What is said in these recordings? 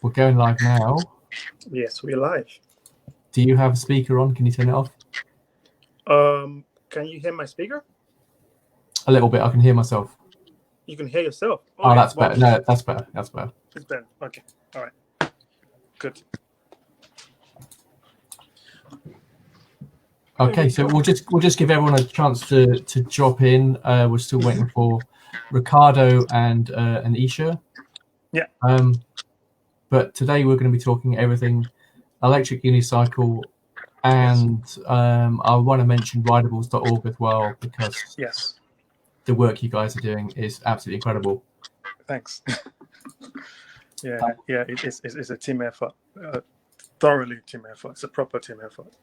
We're going live now. Yes, we're live. Do you have a speaker on? Can you turn it off? Can you hear my speaker? A little bit. I can hear myself. You can hear yourself. Oh, that's better. No, that's better. That's better. It's better. Okay. All right. Good. Okay, so we'll just give everyone a chance to drop in. We're still waiting for Ricardo and Isha. Yeah. But today we're going to be talking everything electric unicycle, and I want to mention Rideables.org as well, because the work you guys are doing is absolutely incredible. Thanks. Yeah, it's a team effort. Thoroughly team effort. It's a proper team effort.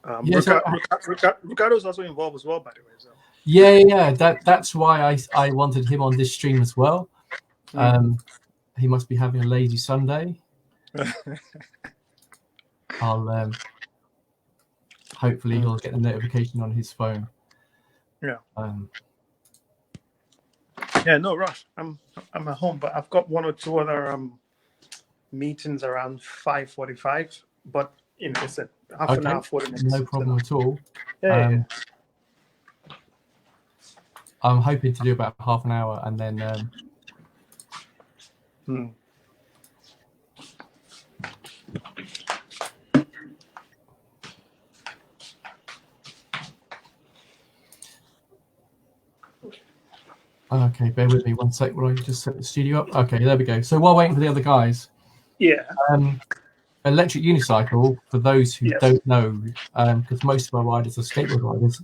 Ricardo's also involved as well, by the way. So. Yeah. That's why I wanted him on this stream as well. He must be having a lazy Sunday. I'll hopefully he'll get a notification on his phone. Yeah. No rush. I'm at home, but I've got one or two other meetings around 5:45. But it's a half an hour, 40 minutes. No problem at all. Yeah. I'm hoping to do about half an hour, and then. Okay, bear with me 1 sec while I just set the studio up. Okay, there we go. So while waiting for the other guys, electric unicycle, for those who don't know, because most of our riders are skateboard riders,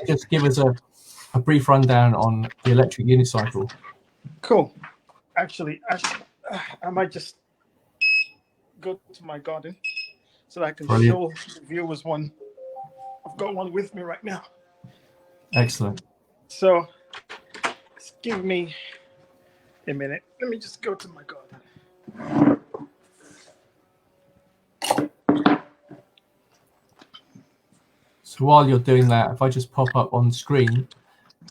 just give us a brief rundown on the electric unicycle. Cool. Actually, I might just go to my garden so that I can show the viewers one. I've got one with me right now. Excellent. So, just give me a minute. Let me just go to my garden. So while you're doing that, if I just pop up on screen,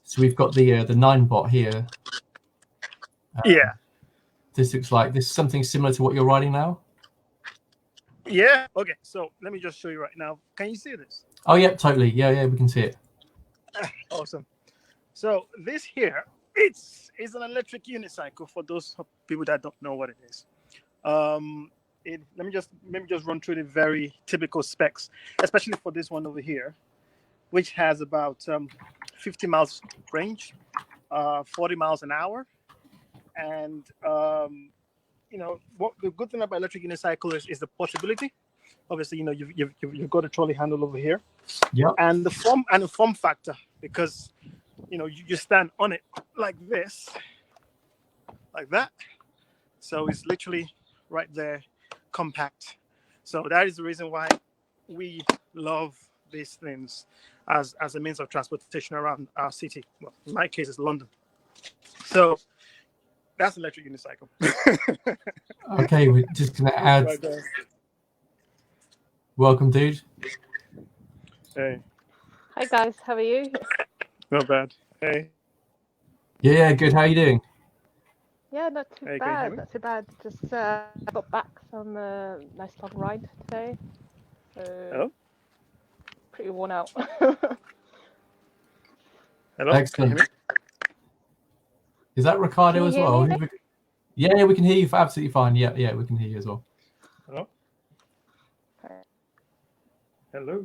so we've got the 9-bot here. This looks like this is something similar to what you're riding now. Yeah. Okay. So let me just show you right now. Can you see this? Oh yeah, totally. Yeah, we can see it. Awesome. So this here, it's an electric unicycle for those people that don't know what it is. Let me just run through the very typical specs, especially for this one over here, which has about 50 miles range, 40 miles an hour, and what the good thing about electric unicycle is the portability. Obviously, you've got a trolley handle over here, and the form factor, because you stand on it like this, like that. So it's literally right there, compact. So that is the reason why we love these things as a means of transportation around our city. Well, in my case, it's London. So that's electric unicycle. Okay, we're just gonna add. Welcome, dude. Hey. Hi guys, how are you? Not bad. Hey. Yeah, good. How are you doing? Yeah, not too bad. Not too bad. Just got back from a nice long ride today. So pretty worn out. Hello. Excellent. Is that Ricardo as well? Yeah, we can hear you absolutely fine. Yeah, we can hear you as well. Hello. Hello.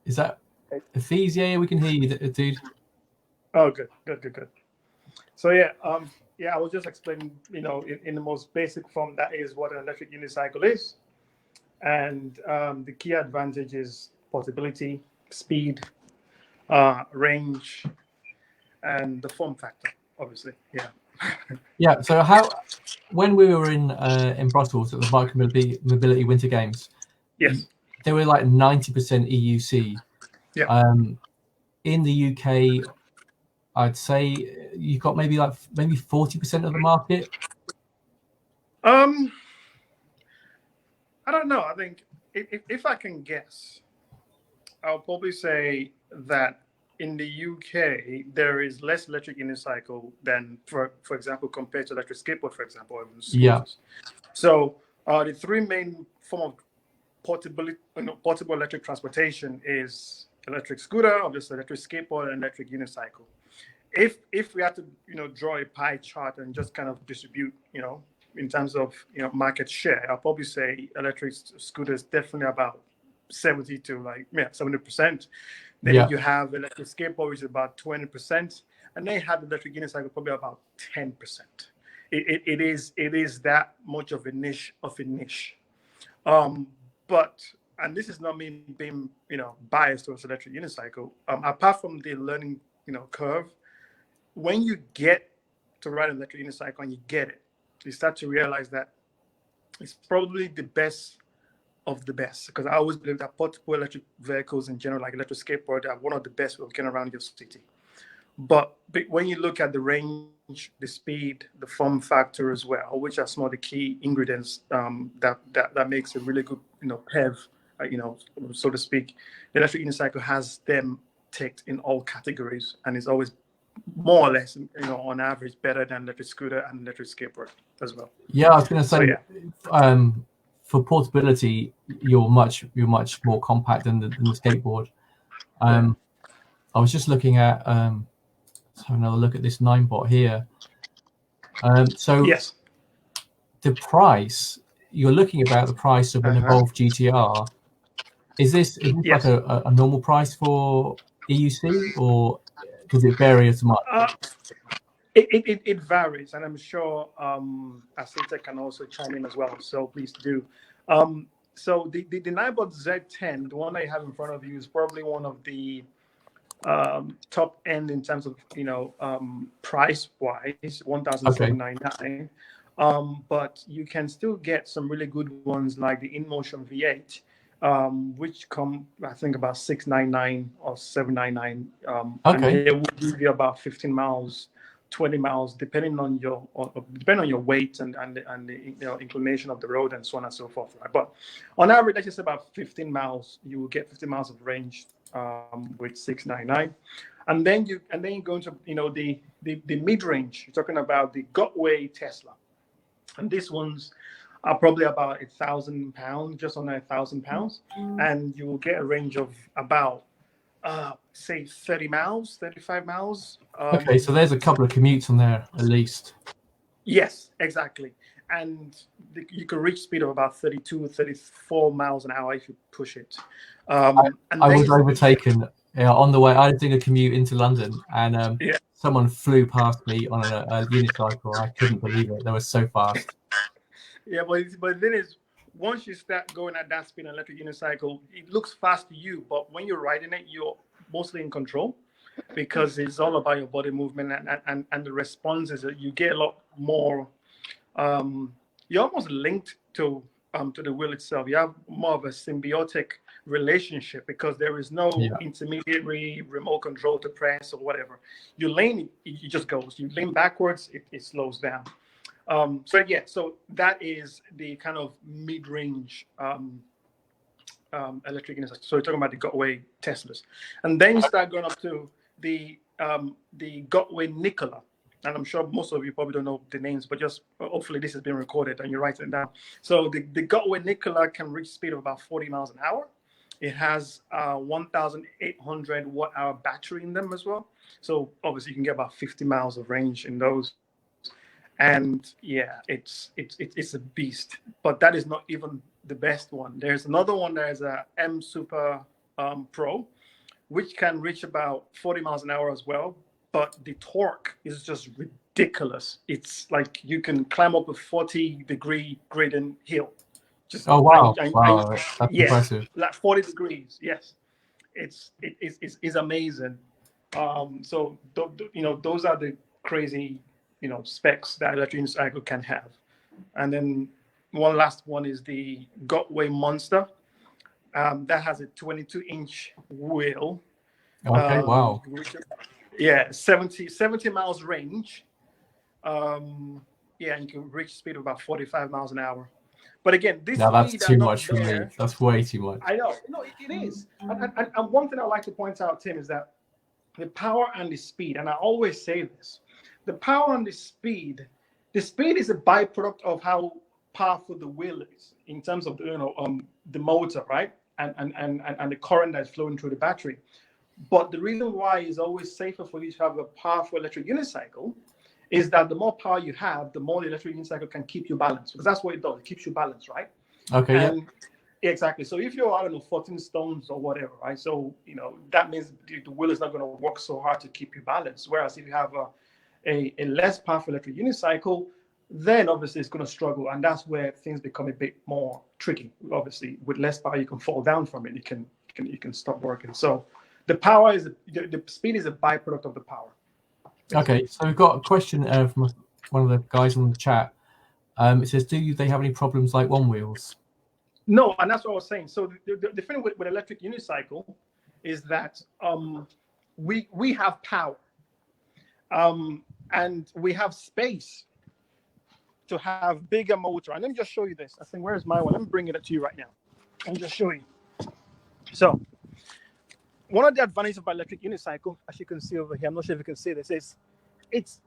Is that Afeez? Yeah, we can hear you, dude. Oh, good. So I was just explaining, in the most basic form, that is what an electric unicycle is, and the key advantage is portability, speed, range, and the form factor, obviously. Yeah. So when we were in Brussels at the Mobility Winter Games, they were like 90% EUC. Yeah. In the UK, I'd say you got maybe 40% of the market. I don't know. I think if I can guess, I'll probably say that in the UK, there is less electric unicycle than, for example, compared to electric skateboard, for example, or even scooters. Yeah. So the three main form of portable electric transportation is electric scooter, obviously electric skateboard, and electric unicycle. If we had to draw a pie chart and just kind of distribute in terms of market share, I'll probably say electric scooters definitely about 70%. Then you have electric skateboard, which is about 20%, and then you have electric unicycle probably about 10%. It is that much of a niche but, and this is not me being biased towards electric unicycle. Apart from the learning curve, when you get to ride an electric unicycle and you get it, you start to realize that it's probably the best of the best. Because I always believe that portable electric vehicles in general, like electric skateboard, are one of the best ways of getting around your city. But when you look at the range, the speed, the form factor as well, which are some of the key ingredients that makes a really good PEV, so to speak, the electric unicycle has them ticked in all categories and is always more or less, on average, better than electric scooter and electric skateboard as well. Yeah, I was going to say, for portability, you're much more compact than the skateboard. I was just looking at, let's have another look at this 9bot here. So yes, the price, you're looking about the price of an Evolve GTR. Is this like a normal price for EUC, or does it vary as much? It varies, and I'm sure Asita can also chime in as well, so please do. So the 9bot Z10, the one that you have in front of you, is probably one of the top end in terms of price wise, 1,799. But you can still get some really good ones like the InMotion V8, which come, I think, about 699 or 799. And it will give you about 15 miles, 20 miles, depending on your weight and the inclination of the road and so on and so forth. Right? But on average, that's just about 15 miles. You will get 15 miles of range with 699, and then you go into the mid range. You're talking about the Gotway Tesla, and these ones are probably about £1,000, just under £1,000, and you will get a range of about say 30 miles, 35 miles. Okay, so there's a couple of commutes on there at least. Yes, exactly. And you can reach speed of about 32, 34 miles an hour if you push it. I was overtaken on the way. I did a commute into London, and someone flew past me on a unicycle. I couldn't believe it. They were so fast. Yeah, but then is once you start going at that speed on electric unicycle, it looks fast to you, but when you're riding it, you're mostly in control, because it's all about your body movement and the responses that you get a lot more. You're almost linked to the wheel itself. You have more of a symbiotic relationship, because there is no intermediary remote control to press or whatever. You lane, it just goes. You lane backwards, it slows down. So that is the kind of mid-range electric unicycle. So we're talking about the Gotway Teslas, and then you start going up to the Gotway Nikola. And I'm sure most of you probably don't know the names, but just hopefully this has been recorded and you're writing it down. So the Gotway Nikola can reach speed of about 40 miles an hour. It has 1,800 watt-hour battery in them as well. So obviously you can get about 50 miles of range in those. And yeah, it's a beast. But that is not even the best one. There's another one that is a M Super Pro, which can reach about 40 miles an hour as well. But the torque is just ridiculous. It's like you can climb up a 40-degree gradient hill. Just wow, that's impressive. Like 40 degrees. Yes, it's amazing. So those are the crazy specs that electric unicycle can have. And then one last one is the Gotway Monster. That has a 22-inch wheel. Okay, wow. Yeah, 70 miles range. And you can reach speed of about 45 miles an hour. But again, that's too much for me. That's way too much. I know. No, it is. And one thing I'd like to point out, Tim, is that the power and the speed, and I always say this, the power and the speed is a byproduct of how powerful the wheel is in terms of the motor, right? And the current that's flowing through the battery. But the reason why it's always safer for you to have a powerful electric unicycle is that the more power you have, the more the electric unicycle can keep you balanced, because that's what it does. It keeps you balanced, right? Okay. And exactly. So if you're, I don't know, 14 stones or whatever, right? So, that means the wheel is not going to work so hard to keep you balanced. Whereas if you have a less powerful electric unicycle, then obviously it's going to struggle. And that's where things become a bit more tricky. Obviously, with less power, you can fall down from it. You can stop working. So the power is, the speed is a byproduct of the power. Basically. Okay. So we've got a question from one of the guys on the chat. It says, they have any problems like one wheels? No, and that's what I was saying. So the thing with electric unicycle is that we have power, and we have space to have bigger motor. And let me just show you this. I think, where's my one? Let me bring it up to you right now. Let me just show you. So one of the advantages of electric unicycle, as you can see over here, I'm not sure if you can see this, is it's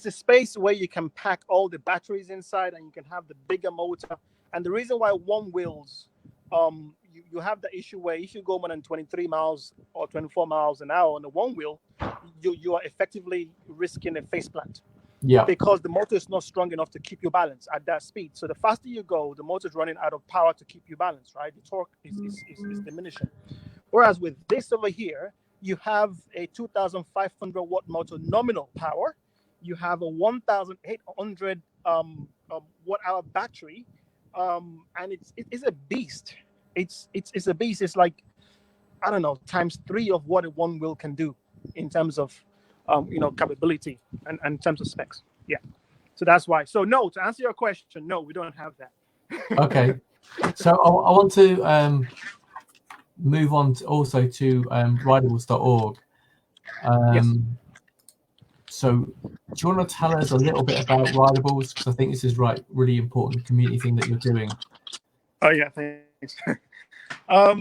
a space where you can pack all the batteries inside, and you can have the bigger motor. And the reason why one wheels, you have the issue where if you go more than 23 miles or 24 miles an hour on the one wheel, you are effectively risking a face plant. Yeah. Because the motor is not strong enough to keep you balanced at that speed. So the faster you go, the motor is running out of power to keep you balanced, right? The torque is diminishing. Whereas with this over here, you have a 2,500 watt motor nominal power. You have a 1,800 watt hour battery. And it's a beast. It's a beast. It's like, I don't know, times 3 of what a one wheel can do in terms of capability and in terms of specs. Yeah. So that's why. So no, to answer your question, no, we don't have that. Okay. So I want to move on to rideables.org. Yes. So do you want to tell us a little bit about Rideables? Because I think this is really important community thing that you're doing. Oh yeah, thanks. All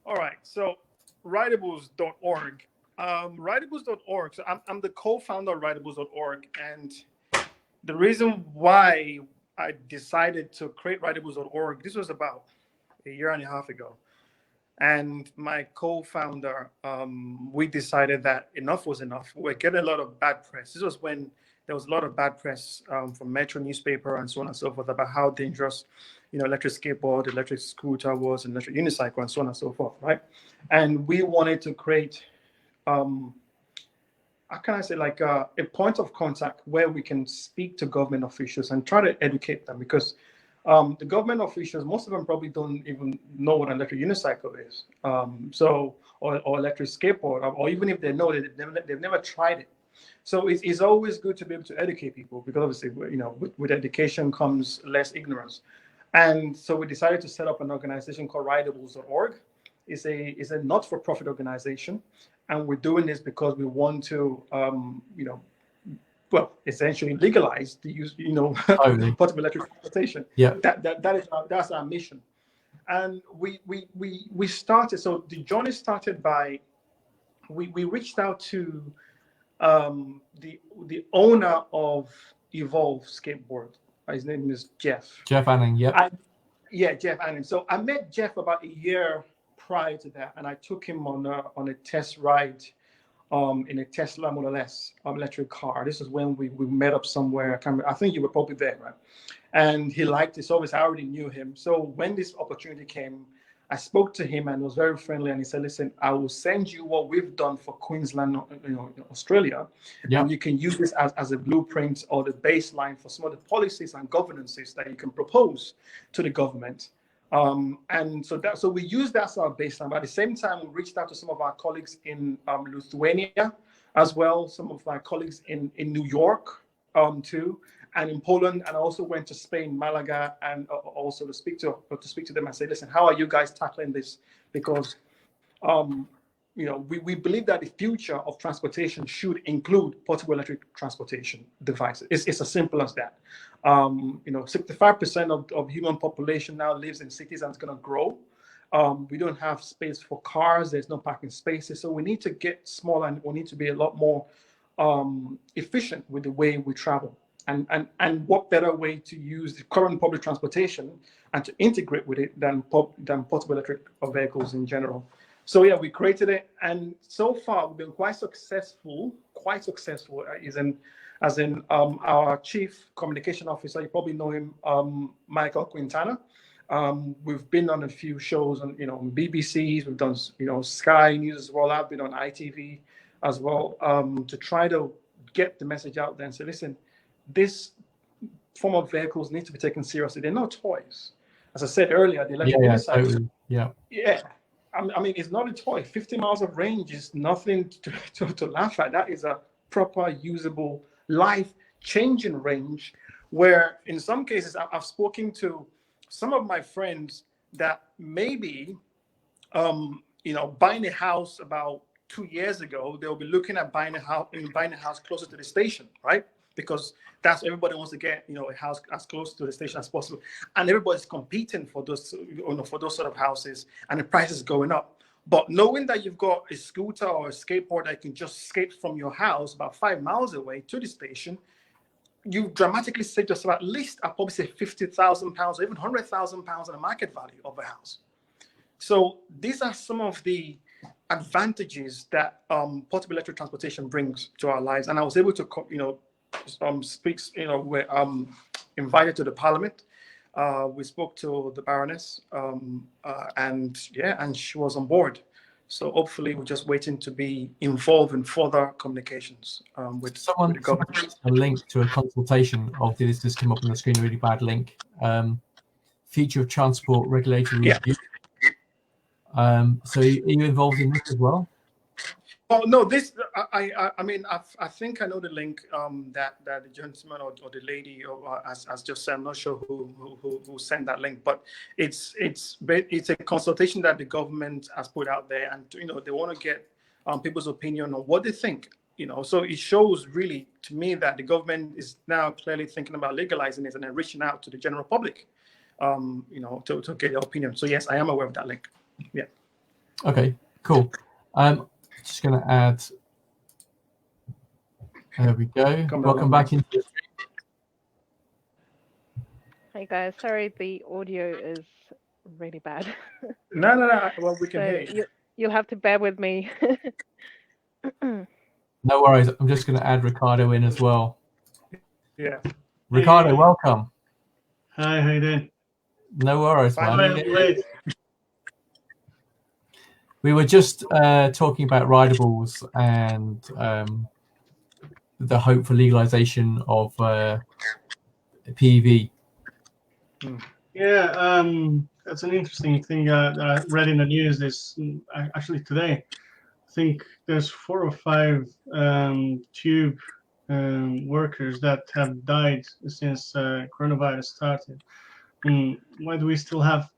right. So Rideables.org. Rideables.org. So I'm the co-founder of Rideables.org, and the reason why I decided to create Rideables.org, this was about a year and a half ago. And my co-founder, we decided that enough was enough. We're getting a lot of bad press. This was when there was a lot of bad press from Metro newspaper and so on and so forth about how dangerous, electric skateboard, electric scooter was, and electric unicycle, and so on and so forth, right? And we wanted to create, how can I say, like a point of contact where we can speak to government officials and try to educate them, because the government officials, most of them probably don't even know what an electric unicycle is, or electric skateboard, or even if they know, they've never tried it. So it's always good to be able to educate people, because obviously, with education comes less ignorance. And so we decided to set up an organization called Rideables.org. It's a not-for-profit organization, and we're doing this because we want to, essentially legalize the use, portable electric transportation. Yeah. That's our mission. And we started. So the journey started by we reached out to the owner of Evolve Skateboard. His name is Jeff. Jeff Anning. Yeah. Jeff Anning. So I met Jeff about a year prior to that, and I took him on a test ride in a Tesla Model S electric car. This is when we met up somewhere. I think you were probably there, right? And he liked it. So obviously I already knew him. So when this opportunity came, I spoke to him and was very friendly. And he said, "Listen, I will send you what we've done for Queensland, Australia, and you can use this as a blueprint or the baseline for some of the policies and governances that you can propose to the government." And so we used that as our baseline. But at the same time, we reached out to some of our colleagues in Lithuania as well, some of our colleagues in New York too, and in Poland. And I also went to Spain, Malaga, and also to speak to them and say, "Listen, how are you guys tackling this?" Because we believe that the future of transportation should include portable electric transportation devices. It's as simple as that. 65% of human population now lives in cities, and it's going to grow. We don't have space for cars. There's no parking spaces. So we need to get smaller, and we need to be a lot more efficient with the way we travel. And what better way to use the current public transportation and to integrate with it than portable electric vehicles in general. So yeah, we created it, and so far we've been quite successful. As in our chief communication officer, you probably know him, Michael Quintana. We've been on a few shows on, on BBCs. We've done, Sky News as well. I've been on ITV as well, to try to get the message out there and say, listen, this form of vehicles need to be taken seriously. They're not toys. As I said earlier, the electric unicycle. Totally. Yeah. I mean, it's not a toy. 50 miles of range is nothing to laugh at. That is a proper, usable, life-changing range, where in some cases I've spoken to some of my friends that maybe, buying a house about 2 years ago, they'll be looking at buying a house closer to the station, right? Because that's everybody wants to get, a house as close to the station as possible, and everybody's competing for those, for those sort of houses, and the price is going up. But knowing that you've got a scooter or a skateboard that can just skate from your house about 5 miles away to the station, you dramatically save yourself at least, I'll probably say £50,000 or even £100,000 in the market value of a house. So these are some of the advantages that portable electric transportation brings to our lives. And I was able to, speak, we're invited to the Parliament. We spoke to the Baroness, and she was on board. So hopefully we're just waiting to be involved in further communications with someone. With the government. A link to a consultation. Obviously, this just came up on the screen. A really bad link. Future of transport regulatory review. So are you involved in this as well? Oh no, this I mean I think I know the link that the gentleman or the lady has just said. I'm not sure who sent that link, but it's a consultation that the government has put out there, and they want to get people's opinion on what they think. So it shows really to me that the government is now clearly thinking about legalizing it and then reaching out to the general public, to get their opinion. So yes, I am aware of that link. Yeah. Okay. Cool. Just going to add. There we go. Welcome back into the stream. Hey guys, sorry the audio is really bad. No. Well, we can hear you. You'll have to bear with me. No worries. I'm just going to add Ricardo in as well. Yeah. Ricardo, welcome. Hi, how you doing? No worries, man. Wait. We were just talking about rideables and the hope for legalization of PEV. Yeah, that's an interesting thing that I read in the news actually today. I think there's 4 or 5 tube workers that have died since coronavirus started. Why do we still have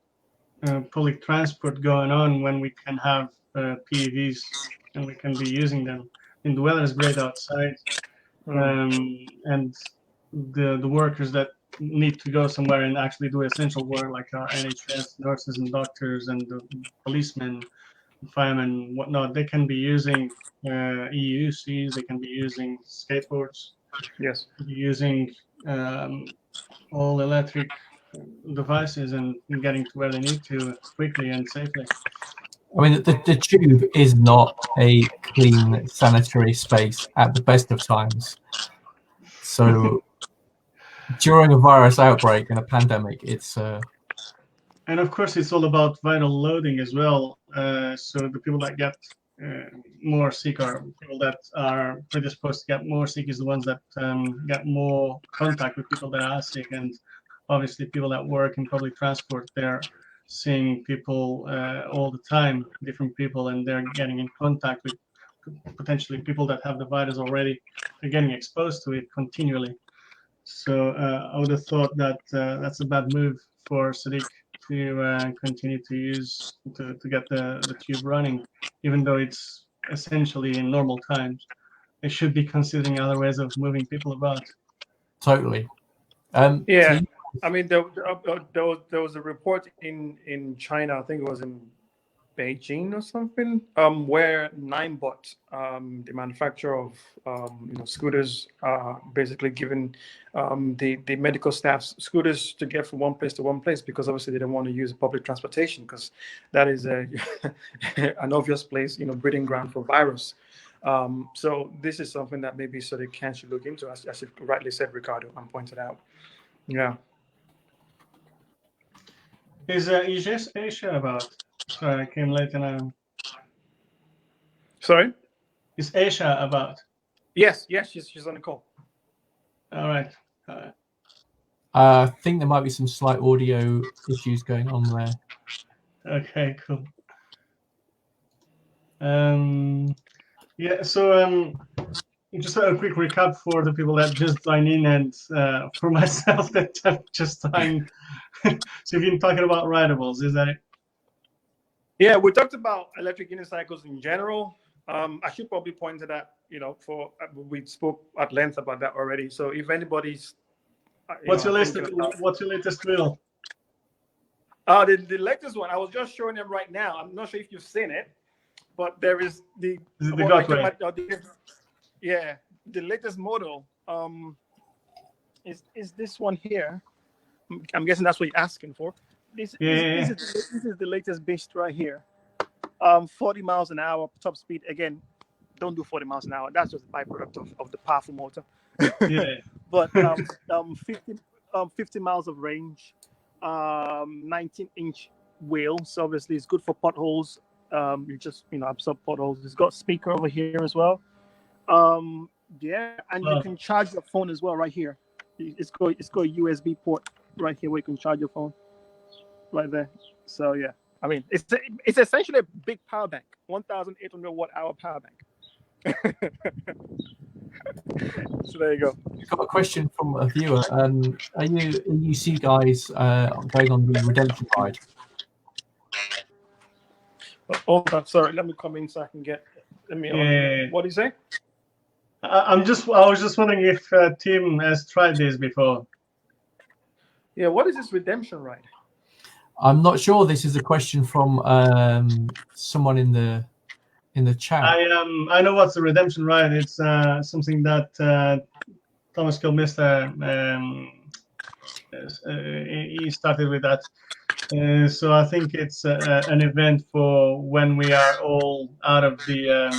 public transport going on when we can have PEVs and we can be using them? And the weather is great outside, and the workers that need to go somewhere and actually do essential work, like our NHS nurses and doctors and the policemen, firemen, whatnot, they can be using EUCs, they can be using skateboards, yes, using all electric devices and getting to where they need to quickly and safely. I mean, the tube is not a clean, sanitary space at the best of times. So during a virus outbreak and a pandemic, it's... And of course, it's all about viral loading as well. So the people that get more sick, or people that are predisposed to get more sick, is the ones that get more contact with people that are sick. And obviously, people that work in public transport, they're seeing people all the time, different people, and they're getting in contact with potentially people that have the virus already. They're getting exposed to it continually. So I would have thought that that's a bad move for Sadiq to continue to use to get the tube running, even though it's essentially in normal times. They should be considering other ways of moving people about. Totally. Yeah. So I mean, there was a report in China. I think it was in Beijing or something, where Ninebot, the manufacturer of scooters, basically giving the medical staff scooters to get from one place to one place, because obviously they don't want to use public transportation, because that is an obvious place, breeding ground for virus. So this is something that maybe so they can should look into, as you rightly said, Ricardo, and pointed out. Yeah. Is just Asia about? Sorry, I came late and Sorry? Is Asia about? Yes, she's on the call. All right. I think there might be some slight audio issues going on there. Okay, cool. Yeah, so just a quick recap for the people that just joined in, and for myself that have just joined. So you've been talking about rideables, is that it? Yeah, we talked about electric unicycles in general. I should probably point to that, we spoke at length about that already. So if anybody's what's your latest wheel? The latest one, I was just showing them right now. I'm not sure if you've seen it, but there is the latest model is this one here. I'm guessing that's what you're asking for. This is the latest beast right here. 40 miles an hour top speed. Again, don't do 40 miles an hour. That's just a byproduct of the powerful motor. But 50 miles of range, 19-inch wheel. So obviously it's good for potholes. You just absorb potholes. It's got speaker over here as well. And you can charge your phone as well right here. It's got a USB port right here where you can charge your phone. Right there. So yeah, I mean it's essentially a big power bank, 1,800 watt-hour power bank. So there you go. We've got a question from a viewer. Are you EUC guys going on the redemption ride? Oh, sorry. Let me come in so I can get. What do you say? I was just wondering if Tim has tried this before. Yeah. What is this redemption ride? I'm not sure. This is a question from someone in the chat. I know what's the redemption ride. It's something that Thomas Kilmister he started with that. So I think it's an event for when we are all out of the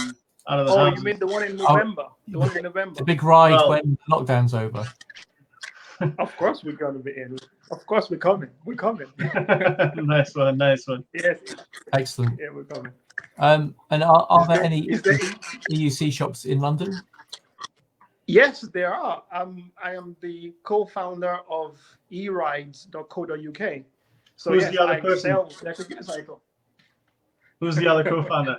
houses. You mean the one in November? The one in November. The big ride when lockdown's over. Of course we're going to be in. Of course we're coming. We're coming. Nice one. Yes. Excellent. Yeah, we're coming. And are there any EUC shops in London? Yes, there are. I am the co-founder of erides.co.uk. So who's the other person? Who's the other co-founder?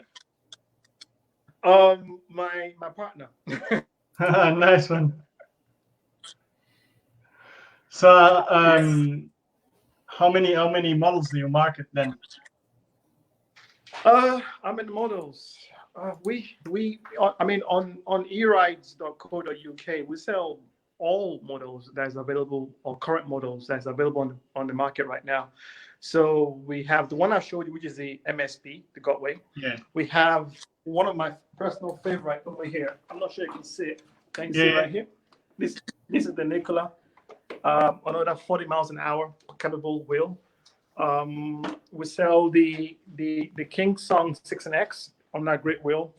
My partner. Nice one. So, how many models do you market then? How many models? On erides.co.uk, we sell all models that's available, or current models that's available on the market right now. So we have the one I showed you, which is the MSP, the Godway. Yeah. We have one of my personal favorite over here. I'm not sure you can see it. Can you see it right here? This is the Nikola. Another 40 miles an hour capable wheel. We sell the King Song 6NX on that great wheel.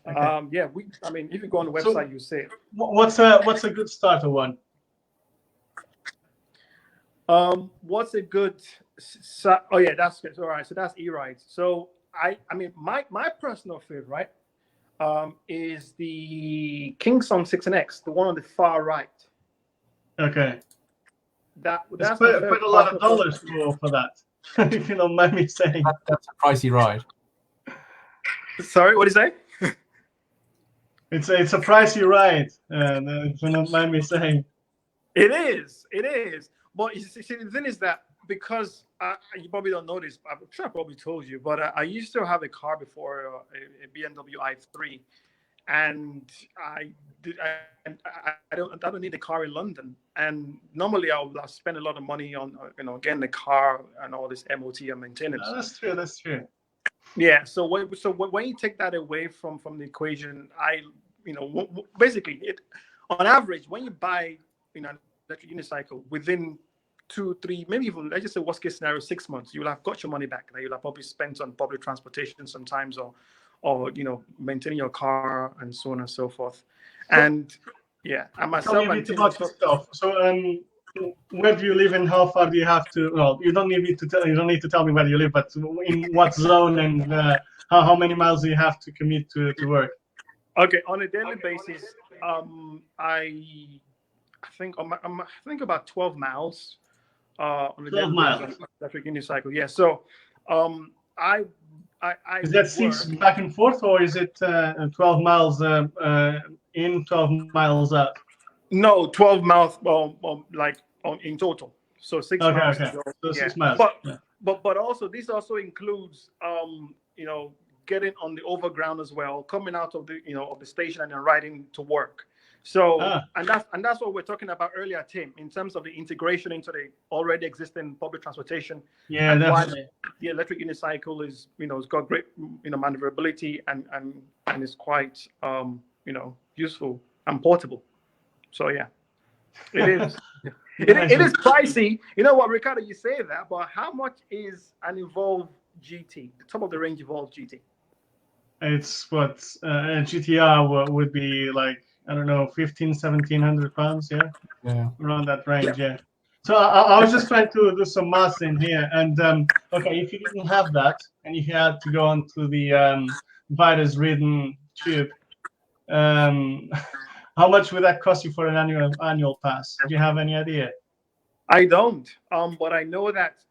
Okay. If you go on the website, you see it. What's a good starter one? What's a good? Oh yeah, that's good. All right, so that's E-Rides. So my personal favorite is the King Song 6NX, the one on the far right. Okay. That's quite a lot of dollars for that, if you don't mind me saying. That's a pricey ride. Sorry, what did you say? It's a pricey ride, if you don't mind me saying. It is. But you see, the thing is that because you probably don't know this, I'm sure I probably told you, but I used to have a car before, a BMW i3, and I don't need a car in London. And normally I'll spend a lot of money on getting the car and all this MOT and maintenance. Oh, that's true. That's true. Yeah. So when you take that away from the equation, basically on average, when you buy electric unicycle, within 2, 3, maybe even, let's just say worst case scenario, 6 months, you'll have got your money back that you'll have probably spent on public transportation sometimes, or maintaining your car and so on and so forth. And and myself and Tim stuff. So where do you live and how far do you have to? Well, you don't need to tell me where you live, but in what zone and how many miles do you have to commute to work? Okay, on a daily basis, I think about 12 miles. On a 12 miles. Electric unicycle. Yeah. So, I is that 6 back and forth, or is it 12 miles in, 12 miles out? No, 12 miles. In total. So 6 miles. Okay. So 6 miles. But also this also includes getting on the overground as well, coming out of the station and then riding to work. So and that's what we're talking about earlier, Tim, in terms of the integration into the already existing public transportation. Yeah, definitely. The electric unicycle is it's got great maneuverability and is quite useful and portable. So yeah, it is. It is pricey. You know what, Ricardo? You say that, but how much is an Evolve GT, the top of the range Evolve GT? It's what a GTR would be like. I don't know, 1,500-1,700 pounds, yeah, around that range, yeah. So I was just trying to do some math in here, and okay, if you didn't have that and you had to go onto the virus-ridden tube, how much would that cost you for an annual pass? Do you have any idea? I don't, but I know that.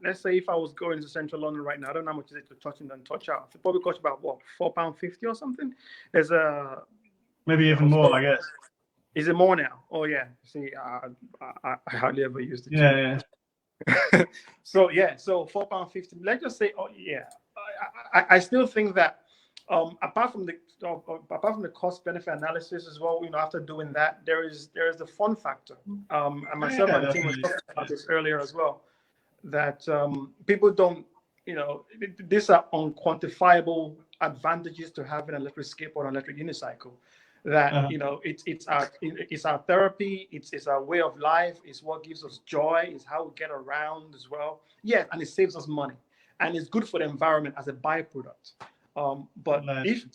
Let's say if I was going to Central London right now, I don't know how much is it to touch in and touch out. It probably costs about what, £4.50 or something. There's a maybe even more, I guess. Is it more now? Oh yeah. See, I hardly ever used it. Yeah. So £4.50. Let's just say, I still think that apart from the cost benefit analysis as well, after doing that, there is the fun factor. And myself and the team was talking about this earlier as well, that people don't, these are unquantifiable advantages to having an electric skateboard or electric unicycle. That it's our therapy, it's our way of life, it's what gives us joy, it's how we get around as well. Yeah, and it saves us money, and it's good for the environment as a byproduct. But if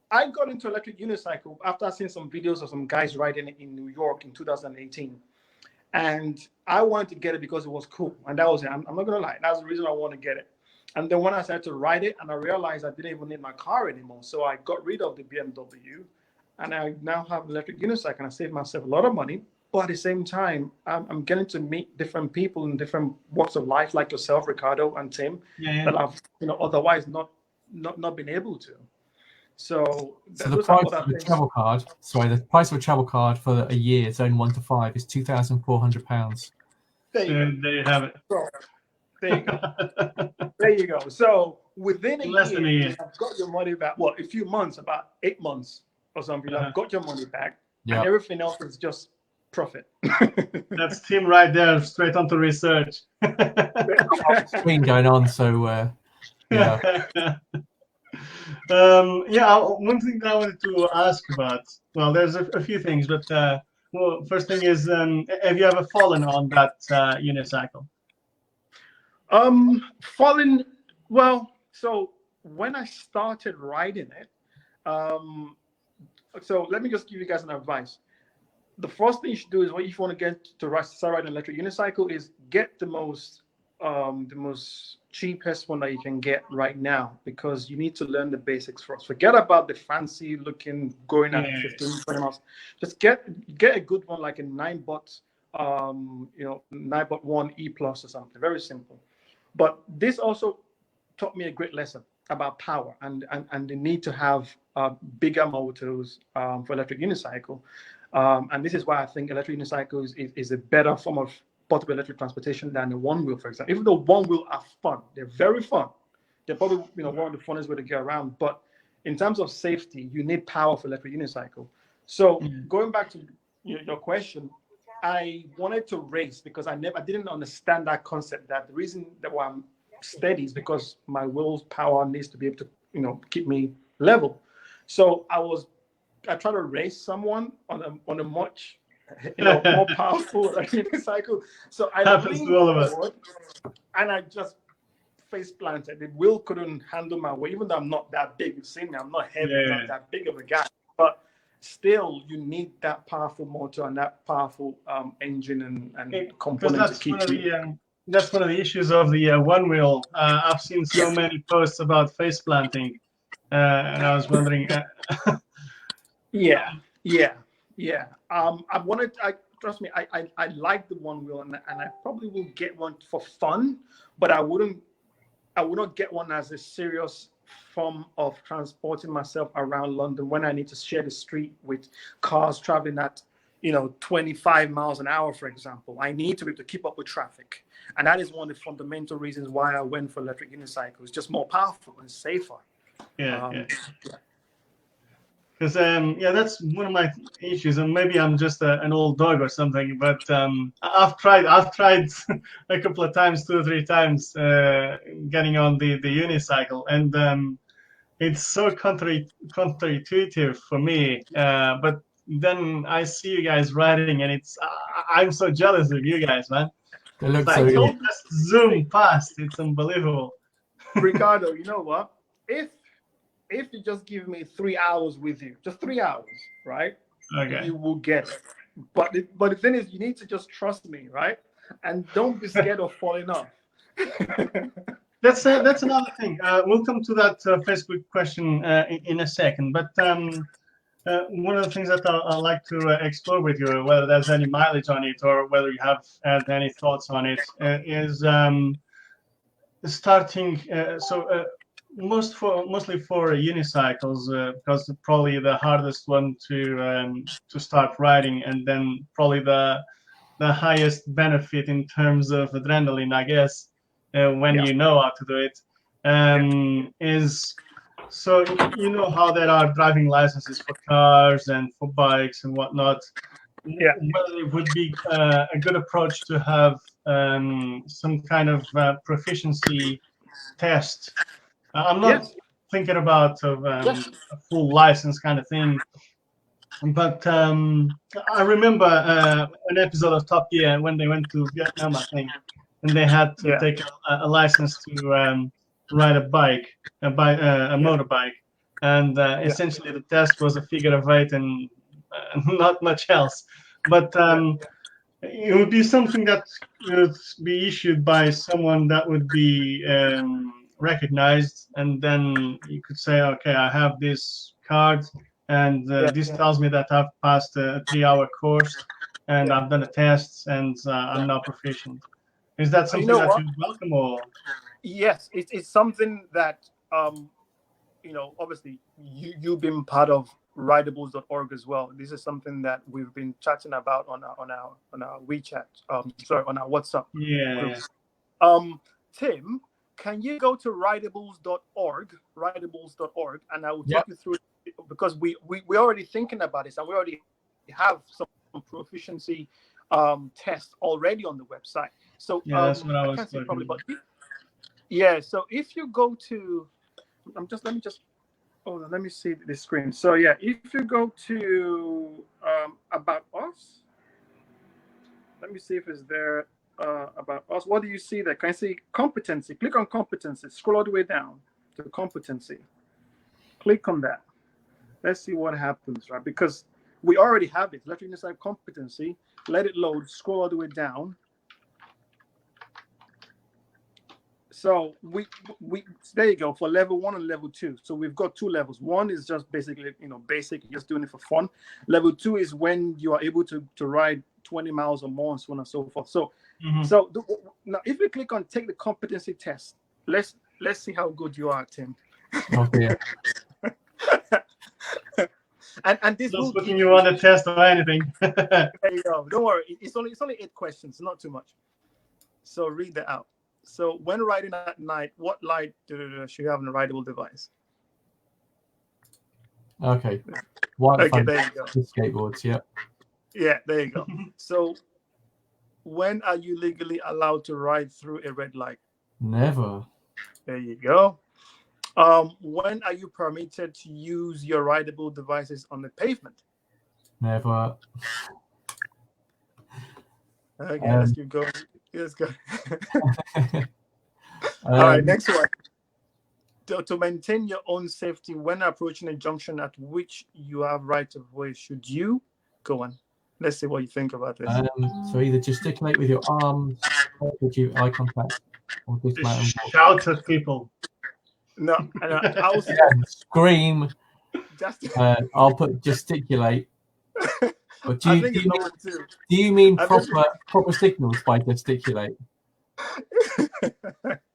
I got into electric unicycle after seeing some videos of some guys riding it in New York in 2018, and I wanted to get it because it was cool, and that was it. I'm not gonna lie, that's the reason I want to get it. And then when I started to ride it, and I realized I didn't even need my car anymore, so I got rid of the BMW, and I now have an electric unicycle, and I saved myself a lot of money. But at the same time, I'm getting to meet different people in different walks of life, like yourself, Ricardo, and Tim, that I've otherwise not been able to. So the price of a travel card. Sorry, the price of a travel card for a year, zone 1 to 5, is £2,400. There you have it. So, there you go. There you go. So within less than a year, you've got your money back. What, a few months, about 8 months or something. You've got your money back, and everything else is just profit. That's Tim right there, straight onto research. Screen going on, so yeah. One thing that I wanted to ask about. Well, there's a few things, but first thing is, have you ever fallen on that unicycle? Falling. Well, so when I started riding it, so let me just give you guys an advice. The first thing you should do is, if you want to get to start riding an electric unicycle, is get the most cheapest one that you can get right now, because you need to learn the basics first. Forget about the fancy looking going at 15-20 miles. Just get a good one, like a 9-bot 9-bot 1 E+ or something. Very simple. But this also taught me a great lesson about power and the need to have bigger motors for electric unicycle. And this is why I think electric unicycles is a better form of portable electric transportation than the one wheel, for example. Even though one wheel are fun, they're very fun. They're probably one of the funnest way to get around. But in terms of safety, you need power for electric unicycle. So going back to your question, I wanted to race because I didn't understand that concept, that the reason that why I'm steady is because my wheels power needs to be able to, keep me level. So I tried to race someone on a much, more powerful unicycle. So I leaned forward and I just face planted. The wheel couldn't handle my weight, even though I'm not that big. You've seen me, I'm not heavy, I'm not that big of a guy. But still, you need that powerful motor and that powerful engine and component to keep you. That's one of the issues of the one wheel. I've seen so many posts about face planting, and I was wondering. Yeah. Trust me, I like the one wheel, and I probably will get one for fun, but I would not get one as a serious form of transporting myself around London when I need to share the street with cars traveling at 25 miles an hour, for example. I need to be able to keep up with traffic, and that is one of the fundamental reasons why I went for electric unicycle. It's just more powerful and safer. Because that's one of my issues, and maybe I'm just an old dog or something. But I've tried a couple of times, 2 or 3 times, getting on the unicycle, and it's so counterintuitive for me. But then I see you guys riding, and I'm so jealous of you guys, man. It looks so good. Just zoom past. It's unbelievable. Ricardo, you know what? If you just give me 3 hours with you, just 3 hours, right? Okay. You will get it. But the thing is, you need to just trust me, right? And don't be scared of falling off. That's another thing. We'll come to that Facebook question in a second. But one of the things that I like to explore with you, whether there's any mileage on it or whether you have had any thoughts on it, is starting. Mostly for unicycles, because probably the hardest one to start riding, and then probably the highest benefit in terms of adrenaline, I guess, when you know how to do it, is so how there are driving licenses for cars and for bikes and whatnot. Whether it would be a good approach to have some kind of proficiency test. I'm not thinking about a full license kind of thing, but I remember an episode of Top Gear when they went to Vietnam, I think, and they had to take a license to ride a motorbike, and essentially the test was a figure of 8 and not much else. But it would be something that would be issued by someone that would be recognized, and then you could say, okay, I have this card, and this tells me that I've passed a 3-hour course, and I've done the tests, and I'm now proficient. Is that something that you welcome, or? Yes, it's something that obviously you've been part of Rideables.org as well. This is something that we've been chatting about on our WeChat, on our WhatsApp group. Tim, can you go to rideables.org, and I will talk you through it, because we're already thinking about this, and we already have some proficiency tests already on the website. So that's what I was can't say probably, but so if you go to, let me see the screen. So if you go to About Us, let me see if it's there. About Us. What do you see there? Can I see competency? Click on competency. Scroll all the way down to competency. Click on that. Let's see what happens, right? Because we already have it. Electric unicycle competency. Let it load. Scroll all the way down. So we there you go, for level 1 and level 2. So we've got 2 levels. 1 is just basically basic, just doing it for fun. Level 2 is when you are able to ride 20 miles or more, and so on and so forth. So now if we click on take the competency test, let's see how good you are, Tim. Okay. and this not putting you on a test or anything. There you go. Don't worry. It's only 8 questions, not too much. So read that out. So when riding at night, what light should you have on a rideable device? Okay. White Okay, phone there you go. with skateboards. Yeah. Yeah, there you go. So, when are you legally allowed to ride through a red light? Never. There you go. When are you permitted to use your rideable devices on the pavement? Never. Okay, let's keep going. Let's go. All Um, right, next one. To maintain your own safety when approaching a junction at which you have right of way, should you go on? Let's see what you think about this. So either gesticulate with your arms, or give eye contact, or dismount and walk. Shout at people. No, I was Scream. just. I'll put gesticulate. But I think it's number two. Do you mean proper signals by gesticulate?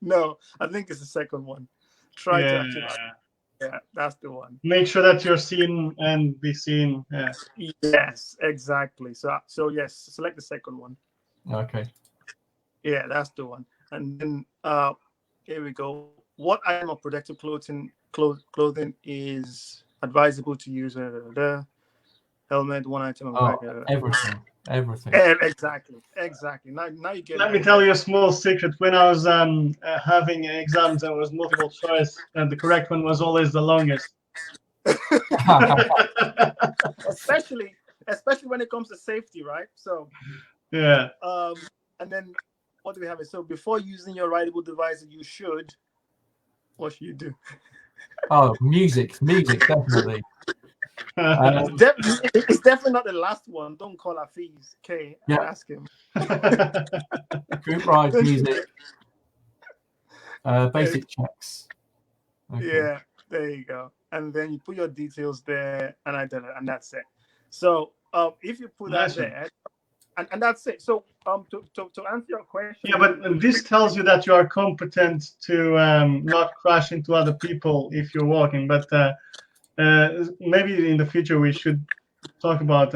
No, I think it's the second one. Try to actually. Yeah, that's the one. Make sure that you're seen and be seen. Yeah. Yes, exactly. So yes, select the second one. Okay. Yeah, that's the one. And then here we go. What item of protective clothing is advisable to use? Helmet, one item of everything. Exactly. Now you get. Let me tell you a small secret. When I was having exams, there was multiple choice, and the correct one was always the longest. especially when it comes to safety, right? So yeah. And then what do we have? So before using your rideable device, you should. What should you do? Oh, music, definitely. It's definitely not the last one. Don't call Afeez K and ask him. Group ride, music, basic checks. Okay. Yeah, there you go. And then you put your details there, and that's it. So if you put that there, and that's it. So to answer your question. Yeah, but this tells you that you are competent to not crash into other people if you're walking. But maybe in the future we should talk about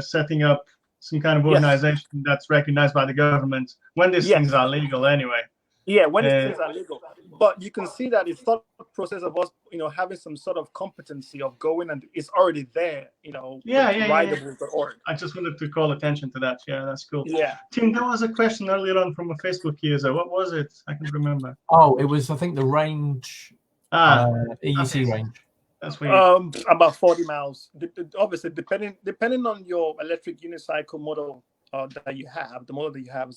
setting up some kind of organization that's recognized by the government when these things are legal anyway. Yeah, when these things are legal. But you can see that it's thought process of us, having some sort of competency of going, and it's already there, rideables.org. I just wanted to call attention to that. Yeah, that's cool. Yeah. Tim, there was a question earlier on from a Facebook user. What was it? I can't remember. Oh, it was, I think, the range, EUC range. That's weird. About 40 miles. Obviously, depending on your electric unicycle model that you have, the model that you have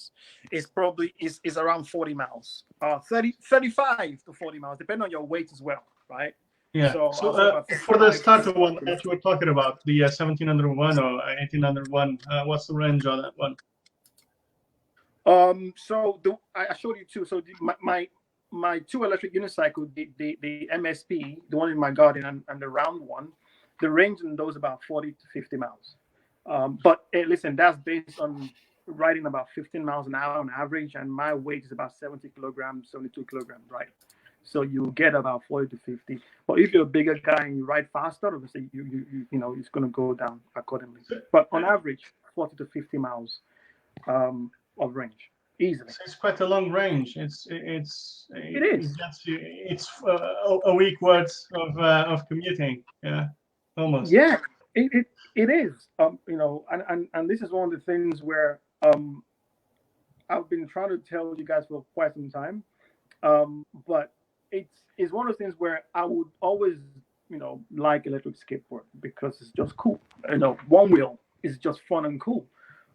is probably is around 40 miles, 35 to 40 miles, depending on your weight as well, right? Yeah. So for the starter one that you were talking about, the 1701 or 1801, what's the range on that one? So I showed you two. So my two electric unicycle, the MSP, the one in my garden, and the round one, the range in those about 40 to 50 miles. But hey, listen, that's based on riding about 15 miles an hour on average, and my weight is about 70 kilograms, 72 kilograms, right? So you get about 40 to 50. But if you're a bigger guy and you ride faster, obviously you it's going to go down accordingly. But on average, 40 to 50 miles of range. Easily. So it's quite a long range. It is. It's a week worth of commuting. Yeah, almost. Yeah, it is. And this is one of the things where I've been trying to tell you guys for quite some time. But it's one of the things where I would always like electric skateboard because it's just cool. One wheel is just fun and cool.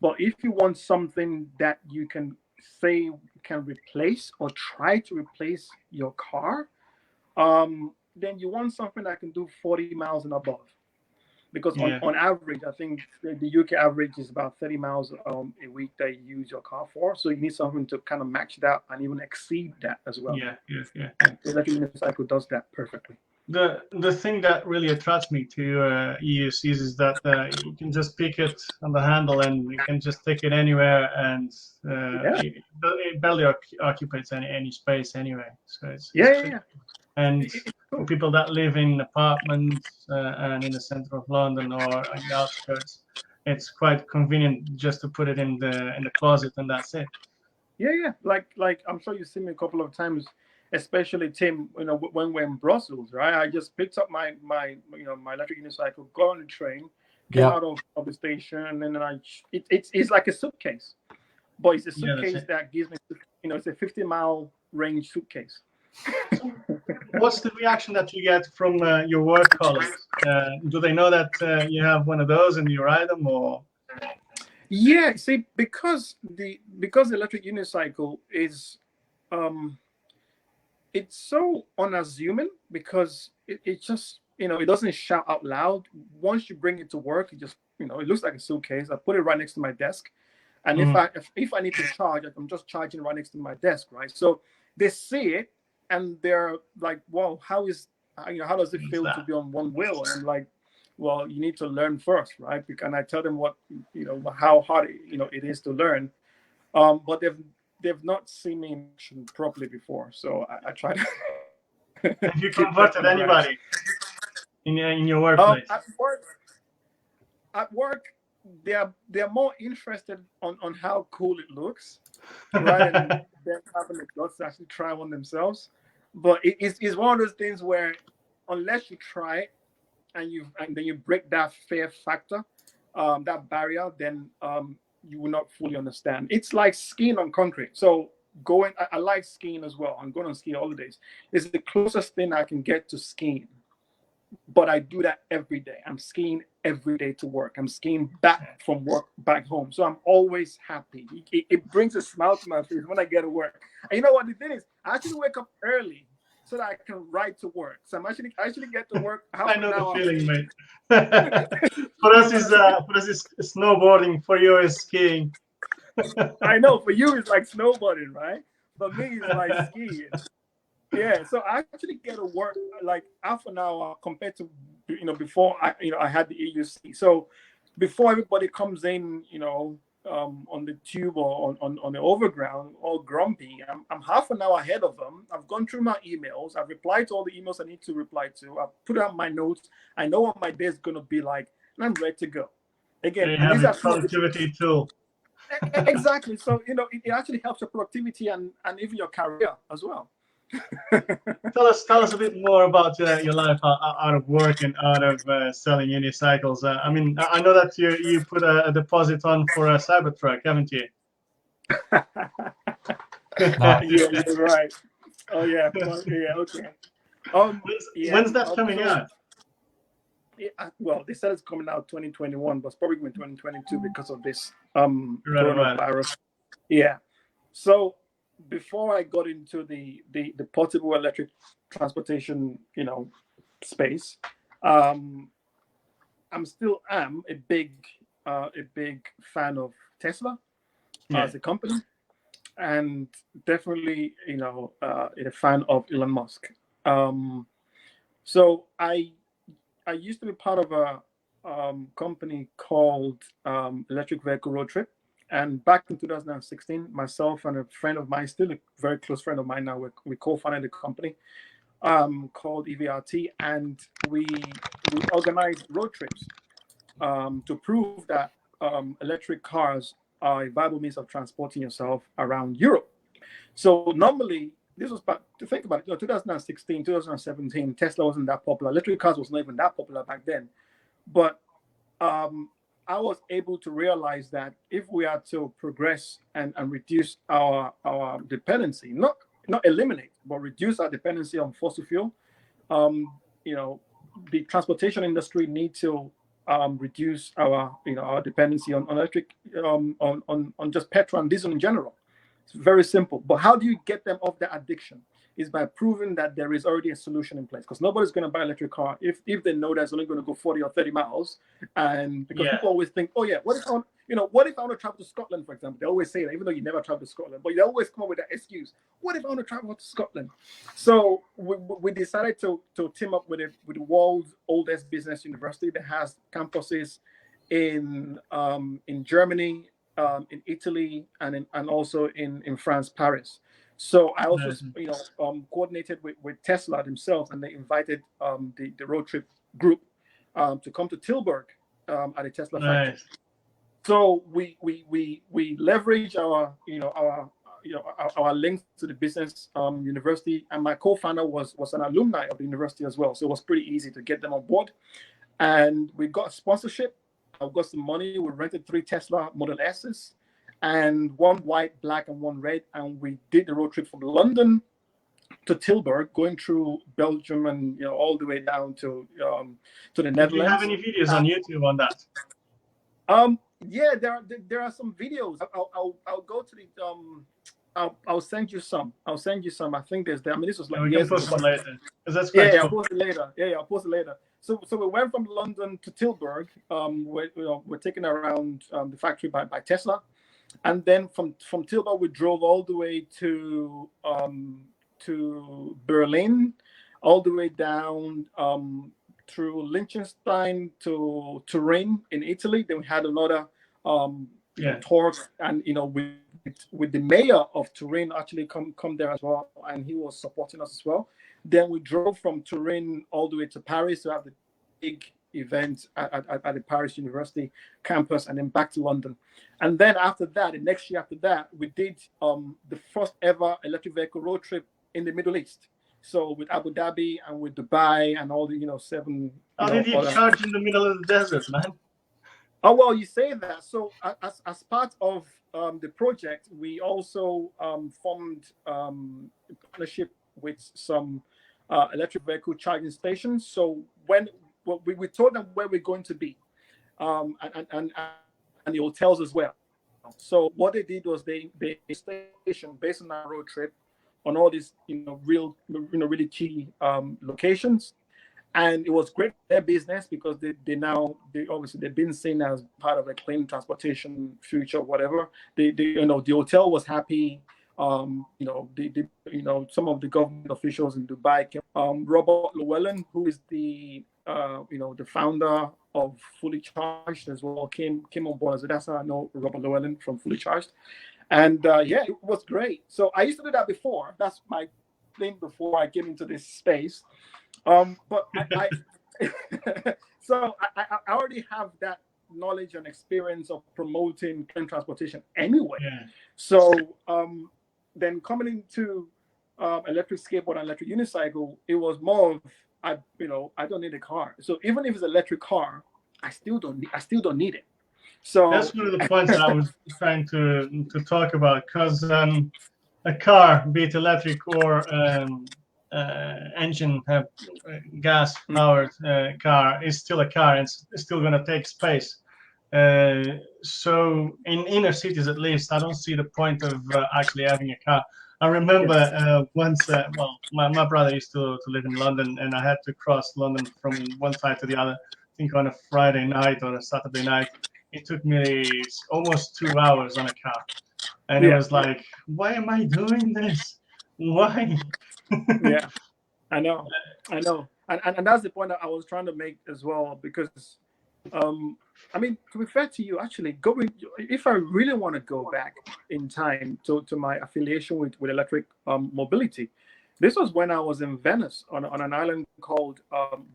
But if you want something that you can say can replace or try to replace your car, then you want something that can do 40 miles and above. Because on average, I think the UK average is about 30 miles a week that you use your car for. So you need something to kind of match that and even exceed that as well. Yeah. And the electric unicycle does that perfectly. The thing that really attracts me to EUCs is that you can just pick it on the handle and you can just take it anywhere, and it barely occupies any space anyway. So it's And for people that live in apartments and in the center of London or on the outskirts, it's quite convenient just to put it in the closet and that's it. Yeah. Like I'm sure you've seen me a couple of times especially Tim, when we're in Brussels, right? I just picked up my electric unicycle, got on the train, came out of the station, and then it's like a suitcase, but it's a suitcase that gives me, it's a 50-mile range suitcase. What's the reaction that you get from your work colleagues? Do they know that you have one of those and you ride them, or? Yeah, see, because the electric unicycle is, it's so unassuming, because it just, it doesn't shout out loud. Once you bring it to work, it just, it looks like a suitcase. I put it right next to my desk, and if I need to charge, I'm just charging right next to my desk, right? So they see it, and they're like, "Wow, how does it feel to be on one wheel?" And I'm like, well, you need to learn first, right? And I tell them what, how hard it is to learn, but they've not seen me in action properly before, so I try to. Have you converted anybody in your workplace? At work, they're more interested on how cool it looks, right? And they're having the guts to actually try one themselves. But it's one of those things where, unless you try it, and then you break that fear factor, that barrier, then you will not fully understand. It's like skiing on concrete. So I like skiing as well. I'm going on ski holidays. It's the closest thing I can get to skiing, but I do that every day. I'm skiing every day to work. I'm skiing back from work back home. So I'm always happy. It brings a smile to my face when I get to work. And you know what the thing is? I actually wake up early so that I can ride to work. So I actually get to work. I know the feeling, mate. For us is snowboarding. For you is skiing. I know, for you it's like snowboarding, right? For me it's like skiing. Yeah, so I actually get to work like half an hour compared to before I had the EUC. So before everybody comes in, on the tube or on the overground, all grumpy, I'm half an hour ahead of them. I've gone through my emails. I've replied to all the emails I need to reply to. I've put out my notes. I know what my day is going to be like, and I'm ready to go. Again, you have a productivity tool. Exactly. So it actually helps your productivity and even your career as well. Tell us a bit more about your life out of work and out of selling unicycles. I mean, I know that you put a deposit on for a Cybertruck, haven't you? Yeah, you're right. Oh yeah, yeah, okay. When's that coming out? Well, they said it's coming out 2021, but it's probably going to be 2022 because of this coronavirus. Yeah. So before I got into the portable electric transportation, space, I'm still a big fan of Tesla as a company, and definitely a fan of Elon Musk. So I used to be part of a company called Electric Vehicle Road Trip. And back in 2016, myself and a friend of mine, still a very close friend of mine now, we co-founded a company called EVRT, and we organized road trips to prove that electric cars are a viable means of transporting yourself around Europe. So normally, this was to think about it, 2016, 2017, Tesla wasn't that popular. Electric cars was not even that popular back then. But I was able to realize that if we are to progress and reduce our dependency, not eliminate, but reduce our dependency on fossil fuel, the transportation industry needs to reduce our our dependency on electric, on just petrol and diesel in general. It's very simple. But how do you get them off their addiction? Is by proving that there is already a solution in place. Because nobody's going to buy an electric car if they know that's only going to go 40 or 30 miles. And because people always think, oh yeah, what if I want to travel to Scotland, for example? They always say that, even though you never travel to Scotland, but they always come up with that excuse. What if I want to travel to Scotland? So we decided to team up with the world's oldest business university that has campuses in Germany, in Italy, and also in France, Paris. So I also, coordinated with Tesla themselves, and they invited the road trip group to come to Tilburg at a Tesla factory. So we leverage our our links to the business university, and my co-founder was an alumni of the university as well, so it was pretty easy to get them on board. And we got sponsorship. I got some money. We rented 3 Tesla Model S's, and 1 white, black, and 1 red, and we did the road trip from London to Tilburg, going through Belgium and all the way down to the Netherlands. Do you have any videos on YouTube on that? Yeah, there are some videos. I'll go to the I'll send you some. I think there's there. I mean, this was like we years can post ago. them later. That's yeah, cool. I'll post it later. Yeah, I'll post it later. So we went from London to Tilburg. We're taken around the factory by Tesla, and then from Tilburg we drove all the way to Berlin, all the way down through Liechtenstein to Turin in Italy. Then we had another tour, and with the mayor of Turin actually come there as well, and he was supporting us as well. Then we drove from Turin all the way to Paris to have the big event at the Paris University campus, and then back to London. And then after that, the next year after that, we did the first ever electric vehicle road trip in the Middle East. So with Abu Dhabi and with Dubai and all the 7. How did you charge in the middle of the desert, man? Oh well, you say that. So as part of the project, we also formed a partnership with some electric vehicle charging stations. So when we told them where we're going to be, and the hotels as well. So what they did was they station based on our road trip on all these really key locations, and it was great for their business because they obviously they've been seen as part of a clean transportation future, whatever. The hotel was happy. Some of the government officials in Dubai came. Robert Llewellyn, who is the founder of Fully Charged as well, came on board. So that's how I know Robert Llewellyn from Fully Charged. And it was great. So I used to do that before. That's my thing before I came into this space. But I so I already have that knowledge and experience of promoting clean transportation anyway. Yeah. So then coming into electric skateboard and electric unicycle, it was more of I don't need a car. So even if it's an electric car, I still don't need it. So that's one of the points that I was trying to talk about, because a car, be it electric or engine gas powered car, is still a car, and it's still going to take space. So in inner cities, at least, I don't see the point of actually having a car. I remember once, my brother used to live in London, and I had to cross London from one side to the other, I think on a Friday night or a Saturday night. It took me almost 2 hours on a car. And it was like, why am I doing this? Why? Yeah, I know. And that's the point that I was trying to make as well, because, I mean, to be fair to you, actually, if I really want to go back in time to my affiliation with electric mobility, this was when I was in Venice on an island called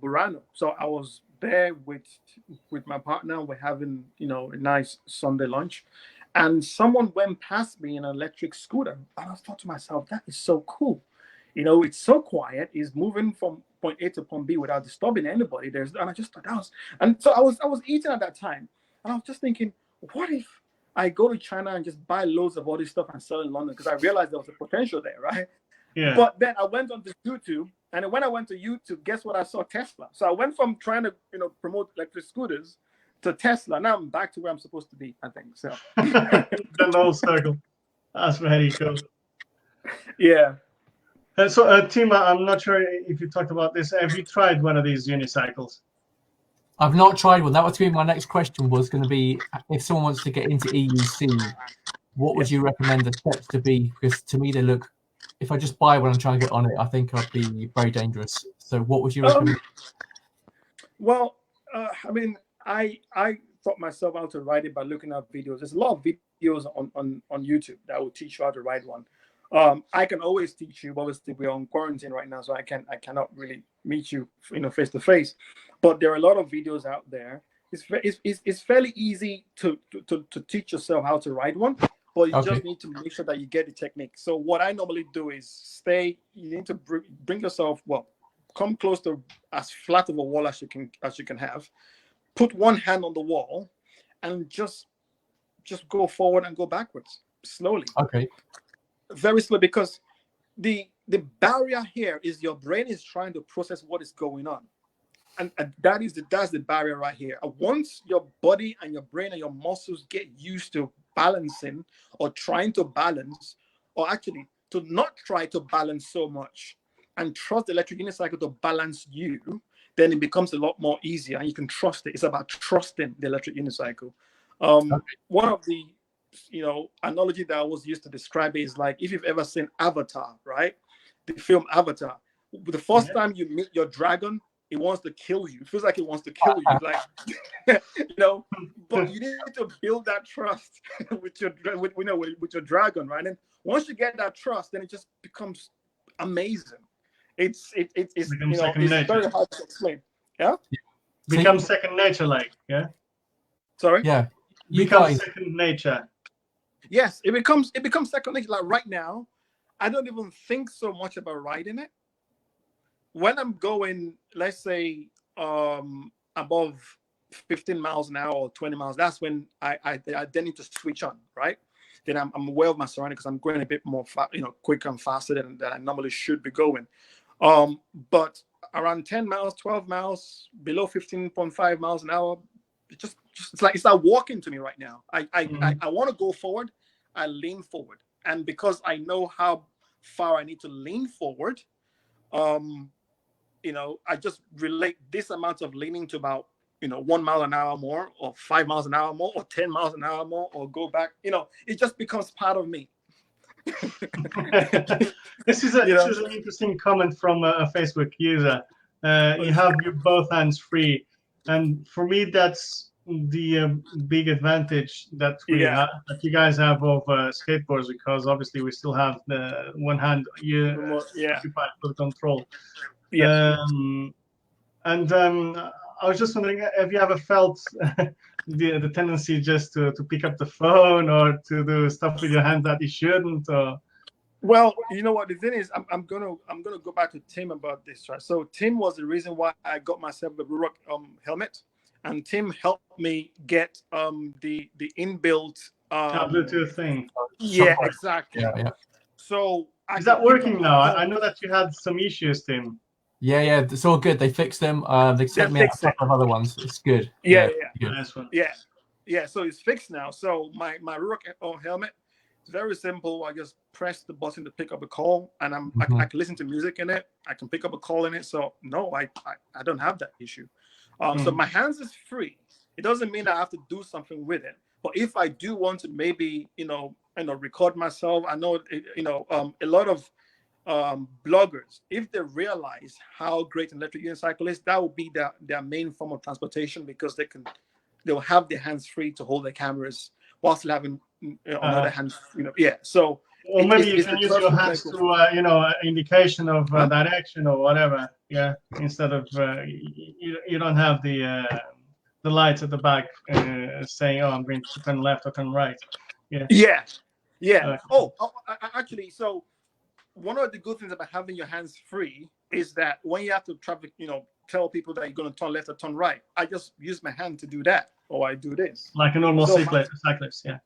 Burano. So I was there with my partner. We're having a nice Sunday lunch, and someone went past me in an electric scooter, and I thought to myself, that is so cool. It's so quiet. It's moving from point A to point B without disturbing anybody. And I just thought that was, and so I was eating at that time, and I was just thinking, what if I go to China and just buy loads of all this stuff and sell in London? Because I realized there was a potential there, right? Yeah. But then I went on to YouTube, and when I went to YouTube, guess what? I saw Tesla. So I went from trying to promote electric scooters to Tesla. Now I'm back to where I'm supposed to be, I think. So the whole circle. That's very cool. Yeah. So Tima, I'm not sure if you talked about this. Have you tried one of these unicycles? I've not tried one. That was going to be my next question. Was going to be, if someone wants to get into EUC, what would you recommend the steps to be? Because to me, they look. If I just buy one and try and get on it, I think I'd be very dangerous. So what would you recommend? I mean, I taught myself how to ride it by looking at videos. There's a lot of videos on YouTube that will teach you how to ride one. I can always teach you. Obviously, we're on quarantine right now, so I cannot really meet you, face to face. But there are a lot of videos out there. It's fairly easy to teach yourself how to ride one. but you just need to make sure that you get the technique. So what I normally do is you need to bring yourself, come close to as flat of a wall as you can have. Put one hand on the wall and just go forward and go backwards slowly. Okay. Very slow, because the barrier here is your brain is trying to process what is going on. And that's the barrier right here. Once your body and your brain and your muscles get used to balancing or trying to balance, or actually to not try to balance so much and trust the electric unicycle to balance you, then it becomes a lot more easier and you can trust it. It's about trusting the electric unicycle. One of the analogy that I was used to describe it is like, if you've ever seen Avatar, right? The film Avatar. The first time you meet your dragon, it wants to kill you. It feels like it wants to kill you, like But you need to build that trust with your dragon, right? And once you get that trust, then it just becomes amazing. It's very hard to explain. Yeah, becomes second nature, Sorry. Yeah, becomes second nature. Yes, it becomes second nature. Like right now, I don't even think so much about riding it. When I'm going, let's say, above 15 miles an hour or 20 miles, that's when I then need to switch on, right? Then I'm aware of my surroundings because I'm going a bit more quicker and faster than I normally should be going. But around 10 miles, 12 miles, below 15.5 miles an hour, it's like walking to me right now. I want to go forward. I lean forward, and because I know how far I need to lean forward, I just relate this amount of leaning to about 1 mile an hour more, or 5 miles an hour more, or 10 miles an hour more, or go back. It just becomes part of me. This is an interesting comment from a Facebook user. You have your both hands free, and for me that's the big advantage that that you guys have over skateboards, because obviously we still have the one hand occupied for the control. I was just wondering, have you ever felt the tendency just to pick up the phone or to do stuff with your hands that you shouldn't? Or... Well, you know what the thing is, I'm gonna go back to Tim about this, right? So Tim was the reason why I got myself the Ruroc helmet, and Tim helped me get the inbuilt Bluetooth thing. Yeah, exactly. Yeah. So is that working now? I know that you had some issues, Tim. Yeah, it's all good. They fixed them. They sent me a couple of other ones. It's good. Yeah. Nice one. Yeah. So it's fixed now. So my Ruroc helmet, it's very simple. I just press the button to pick up a call, and I can listen to music in it. I can pick up a call in it. So no, I don't have that issue. So my hands is free. It doesn't mean I have to do something with it. But if I do want to maybe record myself, I know a lot of bloggers, if they realize how great an electric unicycle is, that will be their main form of transportation, because they'll have their hands free to hold their cameras while still having another hand. So or maybe you can use your hands to indication of direction or whatever. Yeah, instead of you don't have the lights at the back saying, "Oh, I'm going to turn left or turn right." Yeah. Actually, so one of the good things about having your hands free is that when you have to traffic, tell people that you're going to turn left or turn right, I just use my hand to do that, or I do this. Like a normal cyclist, yeah.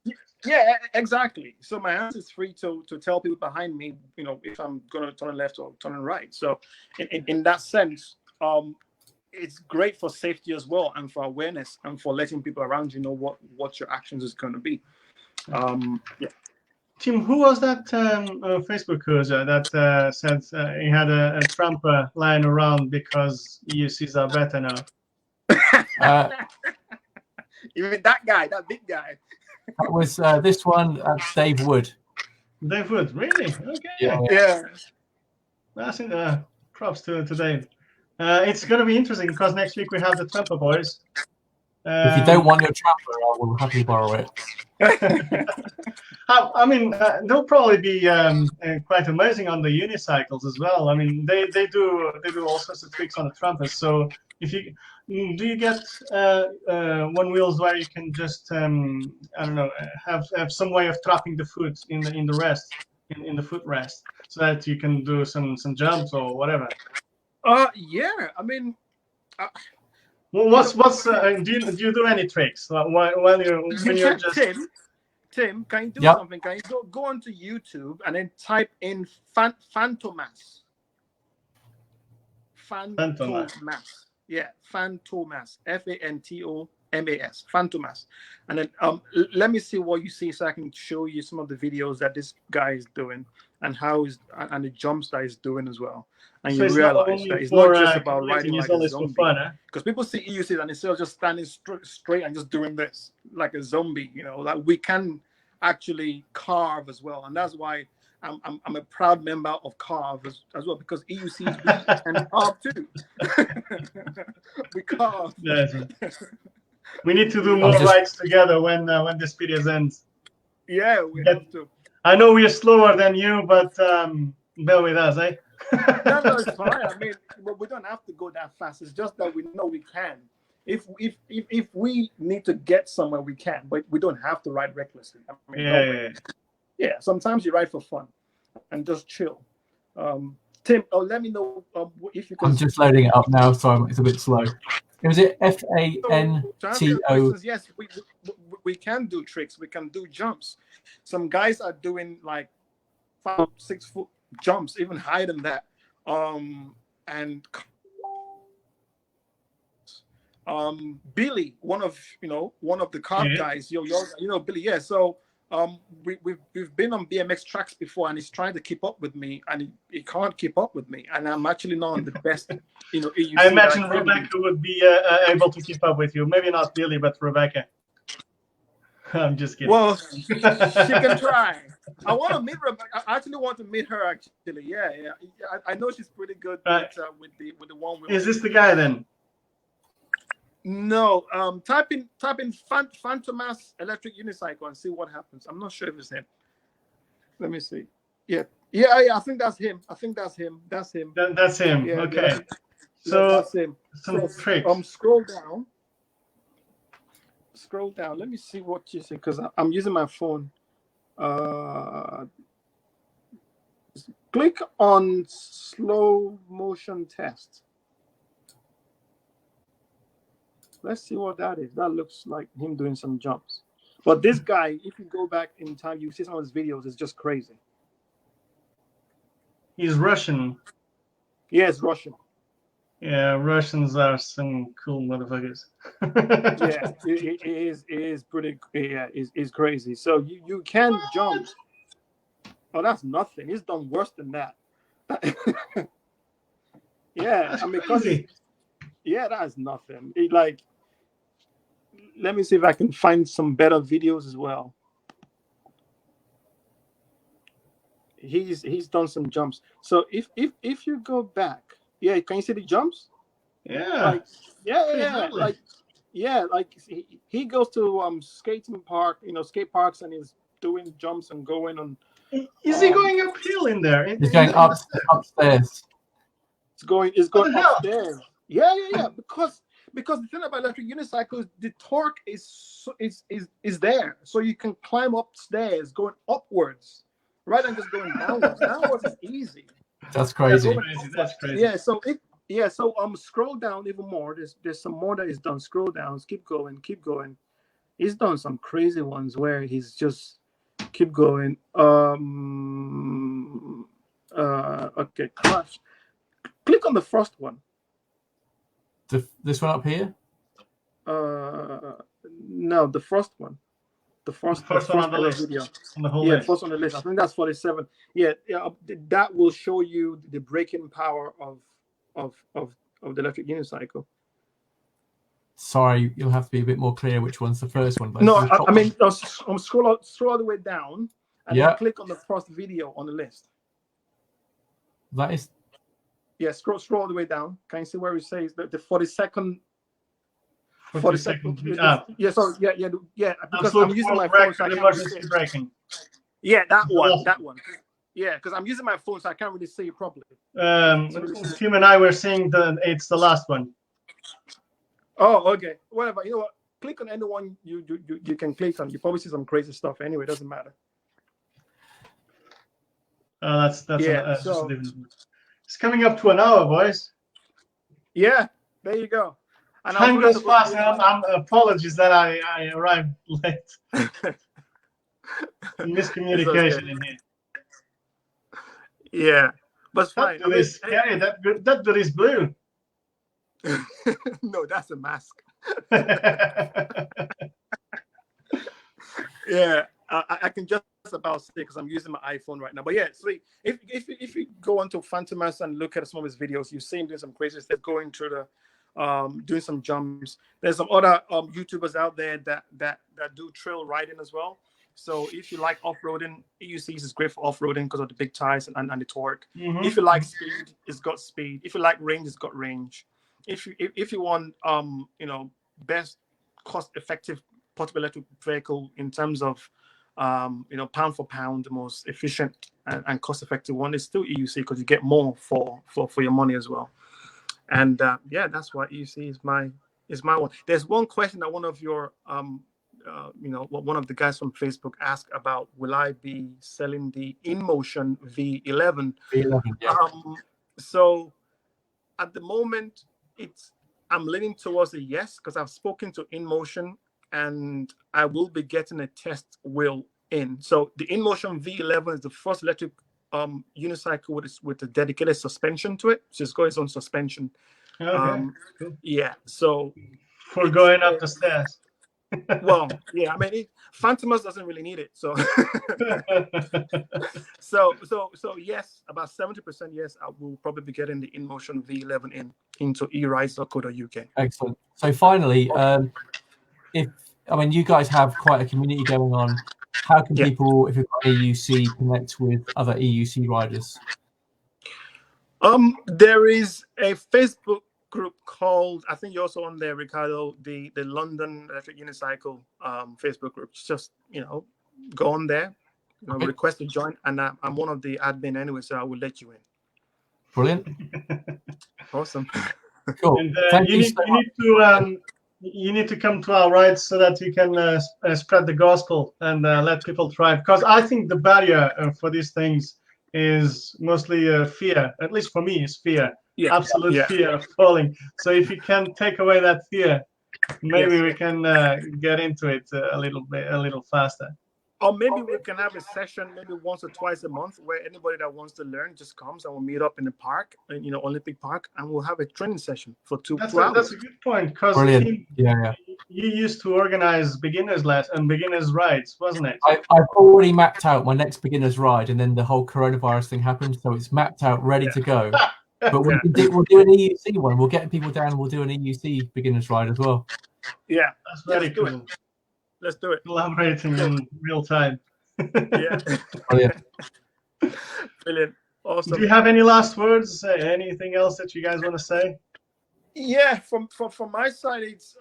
Yeah, exactly. So my hands is free to tell people behind me, if I'm going to turn left or turn right. So in that sense, it's great for safety as well, and for awareness, and for letting people around you know what your actions is going to be. Tim, who was that Facebook user that said he had a Trump lying around because EUCs are better now? Even that guy, that big guy. That was this one, Dave Wood. Dave Wood, really? Okay. Yeah. That's props to Dave. It's going to be interesting because next week we have the Trumper boys. If you don't want your Trumper, I will happily borrow it. I mean, they'll probably be quite amazing on the unicycles as well. I mean, they do all sorts of tricks on the trumpets. So if you do you get one wheels where you can just I don't know, have some way of trapping the foot in the rest in the footrest so that you can do some jumps or whatever. Yeah, I mean, well, what's do you do any tricks while you're just Tim, can you do something? Can you go onto YouTube and then type in Fantomas? Fantomas. Yeah, Fantomas. Fantomas. Fantomas. And then let me see what you see so I can show you some of the videos that this guy is doing and and the jumps that he's doing as well. And so you realize that it's not just about riding like a zombie. Because people see EUCs and instead of just standing straight and just doing this like a zombie, you know, like we can actually carve as well. And that's why I'm a proud member of Carve as well, because EUCs and carve too. We carve. Yes. We need to do more rides together when this video ends. Yeah, we have to. I know we're slower than you, but bear with us, eh? No, it's fine. I mean, we don't have to go that fast. It's just that we know we can. If we need to get somewhere, we can, but we don't have to ride recklessly. I mean, yeah. Sometimes you ride for fun and just chill. Tim, let me know if you can. I'm just loading it up now, so it's a bit slow. Was it FANTO? Yes, we can do tricks. We can do jumps. Some guys are doing like 5-6 foot jumps, even higher than that. And Billy, one of the Carve guys, you know Billy, yeah. So we've been on BMX tracks before, and he's trying to keep up with me, and he can't keep up with me, and I'm actually not on the best, EUC. I imagine Rebecca would be able to keep up with you. Maybe not Billy, but Rebecca. I'm just kidding. Well, she can try. I want to meet Rebecca. I actually want to meet her. Actually, yeah. I know she's pretty good with the one. Is this the guy then? No. Type in Fantomas electric unicycle and see what happens. I'm not sure if it's him. Let me see. Yeah. I think that's him. That's him. That's him. Yeah, okay. Yeah. So that's him. Some tricks. Scroll down. Let me see what you see, because I'm using my phone. Click on slow motion test. Let's see what that is. That looks like him doing some jumps. But this guy, if you go back in time, you see some of his videos. It's just crazy. He's Russian. Yeah, it's Russian. Yeah, Russians are some cool motherfuckers. Yeah, it is pretty. Yeah, it's crazy. So you can jump. Oh, that's nothing. He's done worse than that. Yeah, that's I mean, crazy. Yeah, that's nothing. Let me see if I can find some better videos as well. He's done some jumps. So if you go back, yeah, can you see the jumps? Yeah. Like he goes to skating park, skate parks, and he's doing jumps and going on. Is he going uphill in there? He's going upstairs. It's going upstairs. Yeah. Because the thing about electric unicycles, the torque is there, so you can climb upstairs, going upwards, rather than just going downwards. Downwards is easy. That's crazy. That's crazy. Yeah. So scroll down even more. There's some more that he's done. Scroll down. Keep going. He's done some crazy ones where he's just keep going. Okay. Crash. Click on the first one. This one up here? No, the first one. The first one on the list. Video. On the whole list. First on the list. I think that's 47. Yeah. That will show you the braking power of the electric unicycle. Sorry, you'll have to be a bit more clear which one's the first one. No, I mean, scroll all the way down and then click on the first video on the list. That is. Yeah, scroll all the way down. Can you see where it says the 42nd? 42nd. Yeah, so yeah. Because I'm using my phone, so I can't really see braking. Yeah, that one. Yeah, because I'm using my phone, so I can't really see it properly. Tim and I were saying it's the last one. Oh, okay. Whatever. You know what? Click on anyone you can click on. You probably see some crazy stuff anyway. It doesn't matter. That's yeah. It's coming up to an hour, boys. Yeah. There you go. And time goes fast. I'm apologies that I arrived late. Miscommunication in here. Yeah, but it's fine. That is scary. That dude is blue. No, that's a mask. Yeah, I can just about say because I'm using my iPhone right now. But yeah, so if you go onto Phantomas and look at some of his videos, you see him doing some crazy stuff, going through the doing some jumps. There's some other YouTubers out there that do trail riding as well. So if you like off-roading, EUC is great for off-roading because of the big tires and the torque. Mm-hmm. If you like speed, it's got speed. If you like range, it's got range. If you want best cost-effective portable electric vehicle in terms of pound for pound, the most efficient and cost-effective one is still EUC because you get more for your money as well. And that's why EUC is my one. There's one question that one of your one of the guys from Facebook asked about: will I be selling the InMotion V11? V11, yeah. So at the moment, I'm leaning towards a yes because I've spoken to InMotion and I will be getting a test wheel in. So the InMotion V11 is the first electric unicycle with a dedicated suspension to it. So it's got its own suspension. Okay. Cool. Yeah. So for going up the stairs. Well, yeah. I mean, Phantomas doesn't really need it. So, so yes, about 70% yes. I will probably be getting the InMotion V11 into erides.co.uk. Excellent. So finally, you guys have quite a community going on. How can people, if you've got EUC, connect with other EUC riders? There is a Facebook group called, I think you're also on there, Ricardo, the London Electric Unicycle Facebook group. Just go on there, request to join, and I'm one of the admin anyway, so I will let you in. Brilliant. Awesome. Cool. And you need to come to our rides so that you can spread the gospel and let people try. Because I think the barrier for these things is mostly fear. At least for me, it's fear. Yeah. Absolute fear of falling. So if you can take away that fear, maybe we can get into it a little faster. Or maybe we can have a session maybe once or twice a month where anybody that wants to learn just comes and we'll meet up in the park, Olympic Park, and we'll have a training session for 2 hours. That's a good point, because you used to organize beginners rides, wasn't it? I've already mapped out my next beginners ride, and then the whole coronavirus thing happened, so it's mapped out, ready to go. But we'll do an EUC one. We'll get people down and we'll do an EUC beginners ride as well. Yeah, that's very cool. Let's do it. Collaborating in real time. Yeah. Brilliant. Awesome. Do you have any last words? Anything else that you guys want to say? Yeah, from my side, it's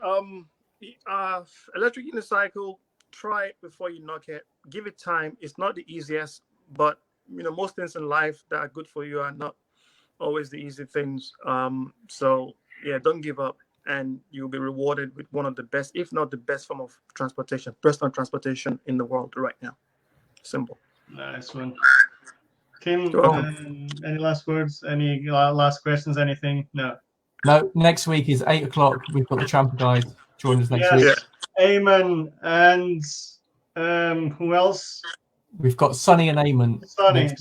electric unicycle. Try it before you knock it. Give it time. It's not the easiest, but most things in life that are good for you are not always the easy things. So yeah, don't give up, and you'll be rewarded with one of the best, if not the best form of transportation, personal transportation in the world right now. Simple. Nice one. Tim, any last words? Any last questions? Anything? No. No, next week is 8 o'clock. We've got the Tramper guys. Join us next week. Yeah. Eamon and who else? We've got Sonny and Eamon. Sonny.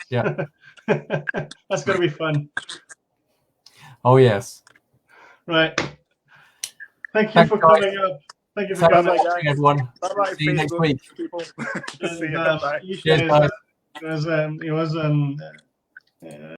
Yeah. That's going to be fun. Oh, yes. Right. Thank you for coming up. Thank you for coming up, everyone. Bye-bye. See you next week. People. See you. Bye. It was